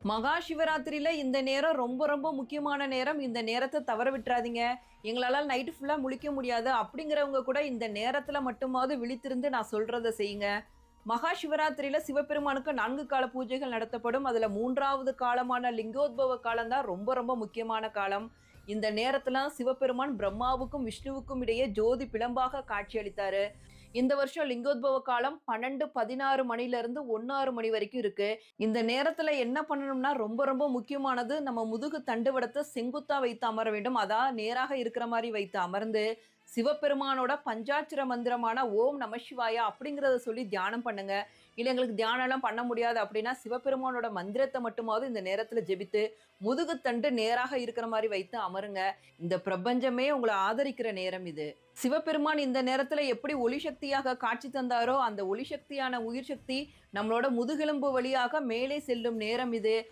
மகா சிவராத்திரியில இந்த நேரம் ரொம்ப ரொம்ப முக்கியமான நேரம். இந்த நேரத்தை தவற விட்டுறாதீங்க. எங்களால நைட்டு ஃபுல்லா முழிக்க முடியாது அப்படிங்கிறவங்க கூட இந்த நேரத்துல மட்டுமாவது விழித்திருந்து நான் சொல்றத செய்யுங்க. மகா சிவராத்திரியில சிவபெருமானுக்கு 4 கால பூஜைகள் நடத்தப்படும். அதுல 3வது காலமான லிங்கோத்பவ காலம் தான் ரொம்ப ரொம்ப முக்கியமான காலம். இந்த நேரத்துல சிவபெருமான் பிரம்மாவுக்கும் விஷ்ணுவுக்கும் இடையே ஜோதி பிளம்பாக காட்சியளித்தாரு. இந்த வருஷம் லிங்கோத்பவ காலம் 12:16 மணில இருந்து 1:06 மணி வரைக்கும் இருக்கு. இந்த நேரத்துல என்ன பண்ணணும்னா ரொம்ப ரொம்ப முக்கியமானது, நம்ம முதுகு தண்டுவடத்தை செங்குத்தா வைத்து அமர வேண்டும். அதான் நேராக இருக்கிற மாதிரி வைத்து அமர்ந்து சிவபெருமானோட பஞ்சாட்சர மந்திரமான ஓம் நம சிவாயா அப்படிங்கிறத சொல்லி தியானம் பண்ணுங்க. இல்லை எங்களுக்கு தியானம் எல்லாம் பண்ண முடியாது அப்படின்னா சிவபெருமானோட மந்திரத்தை மட்டுமாவது இந்த நேரத்துல ஜெபித்து முதுகுத்தண்டு நேராக இருக்கிற மாதிரி வைத்து அமருங்க. இந்த பிரபஞ்சமே உங்களை ஆதரிக்கிற நேரம் இது. சிவபெருமான் இந்த நேரத்துல எப்படி ஒளி சக்தியாக காட்சி தந்தாரோ அந்த ஒளி சக்தியான உயிர் சக்தி நம்மளோட முதுகெலும்பு வழியாக மேலே செல்லும் நேரம் இது.